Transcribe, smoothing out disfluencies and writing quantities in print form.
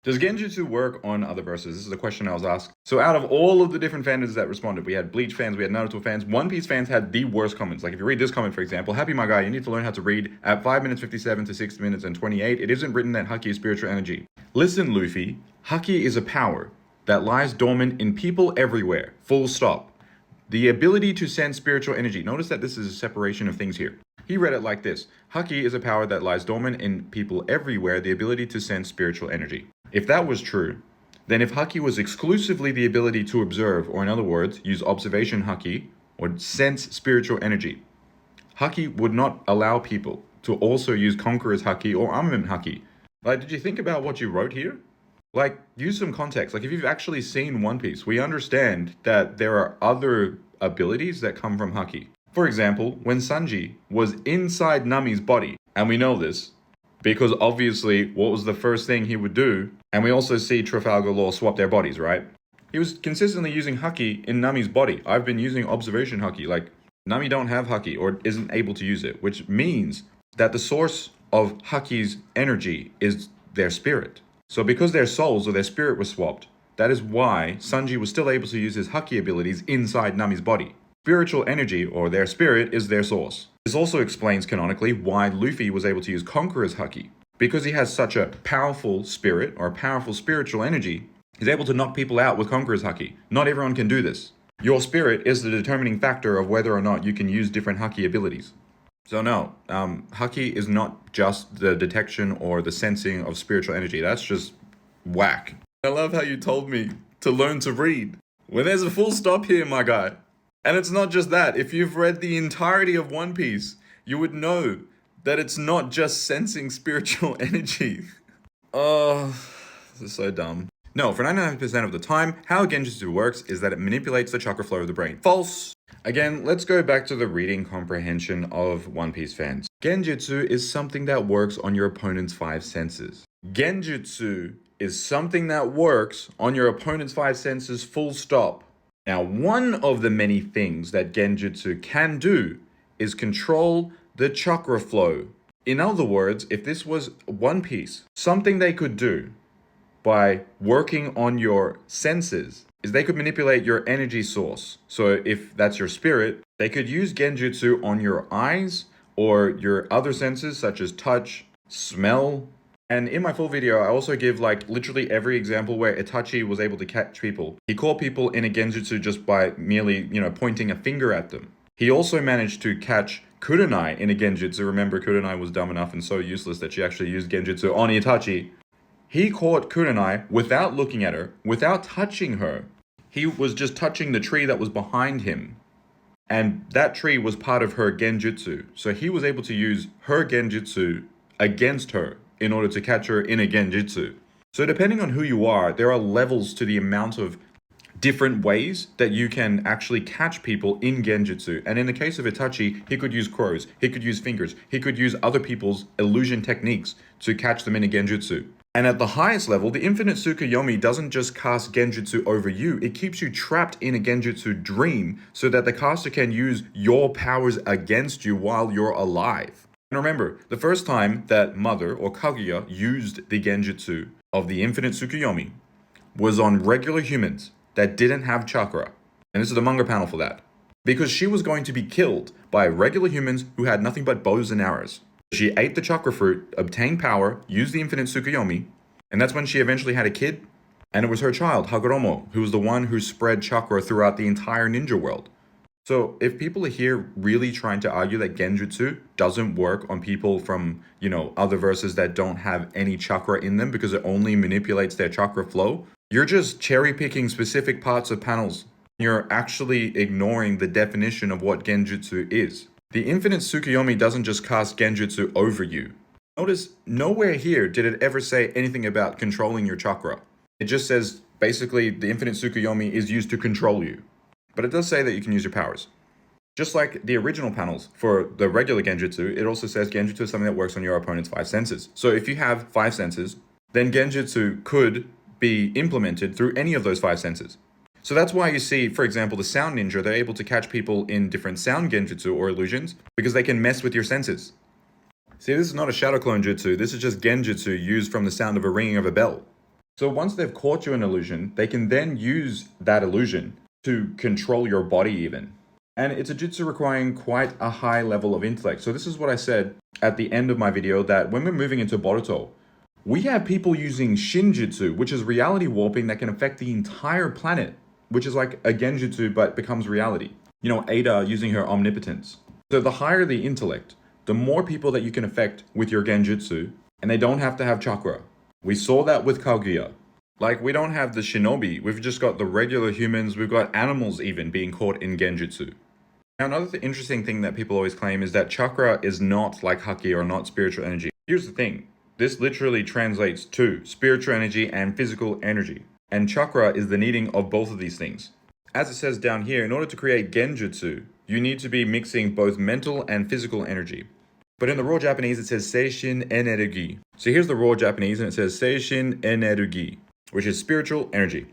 Does Genjutsu work on other verses? This is a question I was asked. So out of all of the different fans that responded, we had Bleach fans, we had Naruto fans, One Piece fans had the worst comments. Like if you read this comment, for example, Happy my guy, you need to learn how to read at 5 minutes 57 to 6 minutes and 28. It isn't written that Haki is spiritual energy. Listen, Luffy, Haki is a power that lies dormant in people everywhere. Full stop. The ability to sense spiritual energy. Notice that this is a separation of things here. He read it like this. Haki is a power that lies dormant in people everywhere, the ability to sense spiritual energy. If that was true, then if Haki was exclusively the ability to observe, or in other words, use observation Haki, or sense spiritual energy, Haki would not allow people to also use Conqueror's Haki or Armament Haki. Like, did you think about what you wrote here? Like, use some context. Like, if you've actually seen One Piece, we understand that there are other abilities that come from Haki. For example, when Sanji was inside Nami's body, and we know this, because obviously, what was the first thing he would do? And we also see Trafalgar Law swap their bodies, right? He was consistently using Haki in Nami's body. I've been using observation Haki. Like, Nami don't have Haki or isn't able to use it, which means that the source of Haki's energy is their spirit. So because their souls or their spirit was swapped, that is why Sanji was still able to use his Haki abilities inside Nami's body. Spiritual energy, or their spirit, is their source. This also explains canonically why Luffy was able to use Conqueror's Haki. Because he has such a powerful spirit, or a powerful spiritual energy, he's able to knock people out with Conqueror's Haki. Not everyone can do this. Your spirit is the determining factor of whether or not you can use different Haki abilities. So no, Haki is not just the detection or the sensing of spiritual energy. That's just whack. I love how you told me to learn to read. When there's a full stop here, my guy. And it's not just that. If you've read the entirety of One Piece, you would know that it's not just sensing spiritual energy. Oh, this is so dumb. No, for 99% of the time, how Genjutsu works is that it manipulates the chakra flow of the brain. False! Again, let's go back to the reading comprehension of One Piece fans. Genjutsu is something that works on your opponent's 5 senses. Genjutsu is something that works on your opponent's 5 senses, full stop. Now, one of the many things that Genjutsu can do is control the chakra flow. In other words, if this was One Piece, something they could do by working on your senses is they could manipulate your energy source. So if that's your spirit, they could use Genjutsu on your eyes or your other senses such as touch, smell. And in my full video, I also give like literally every example where Itachi was able to catch people. He caught people in a Genjutsu just by merely, pointing a finger at them. He also managed to catch Kurenai in a Genjutsu. Remember, Kurenai was dumb enough and so useless that she actually used Genjutsu on Itachi. He caught Kurenai without looking at her, without touching her. He was just touching the tree that was behind him. And that tree was part of her Genjutsu. So he was able to use her Genjutsu against her in order to catch her in a Genjutsu. So depending on who you are, there are levels to the amount of different ways that you can actually catch people in Genjutsu. And in the case of Itachi, he could use crows, he could use fingers, he could use other people's illusion techniques to catch them in a Genjutsu. And at the highest level, the Infinite Tsukuyomi doesn't just cast Genjutsu over you, it keeps you trapped in a Genjutsu dream so that the caster can use your powers against you while you're alive. And remember, the first time that Mother, or Kaguya, used the Genjutsu of the Infinite Tsukuyomi was on regular humans that didn't have chakra. And this is the manga panel for that. Because she was going to be killed by regular humans who had nothing but bows and arrows. She ate the chakra fruit, obtained power, used the Infinite Tsukuyomi, and that's when she eventually had a kid. And it was her child, Hagoromo, who was the one who spread chakra throughout the entire ninja world. So if people are here really trying to argue that Genjutsu doesn't work on people from, other verses that don't have any chakra in them because it only manipulates their chakra flow, you're just cherry picking specific parts of panels. You're actually ignoring the definition of what Genjutsu is. The Infinite Tsukuyomi doesn't just cast Genjutsu over you. Notice nowhere here did it ever say anything about controlling your chakra. It just says basically the Infinite Tsukuyomi is used to control you. But it does say that you can use your powers. Just like the original panels for the regular Genjutsu, it also says Genjutsu is something that works on your opponent's 5 senses. So if you have 5 senses, then Genjutsu could be implemented through any of those 5 senses. So that's why you see, for example, the sound ninja, they're able to catch people in different sound Genjutsu or illusions because they can mess with your senses. See, this is not a shadow clone jutsu, this is just Genjutsu used from the sound of a ringing of a bell. So once they've caught you in an illusion, they can then use that illusion to control your body even. And it's a jutsu requiring quite a high level of intellect. So this is what I said at the end of my video, that when we're moving into Boruto, we have people using Shinjutsu, which is reality warping that can affect the entire planet, which is like a Genjutsu but becomes reality. You know, Ada using her omnipotence. So the higher the intellect, the more people that you can affect with your Genjutsu, and they don't have to have chakra. We saw that with Kaguya. Like, we don't have the shinobi, we've just got the regular humans, we've got animals even being caught in Genjutsu. Now, another interesting thing that people always claim is that chakra is not like Haki or not spiritual energy. Here's the thing. This literally translates to spiritual energy and physical energy. And chakra is the needing of both of these things. As it says down here, in order to create Genjutsu, you need to be mixing both mental and physical energy. But in the raw Japanese, it says Seishin Energy. So here's the raw Japanese, and it says Seishin Energy, which is spiritual energy.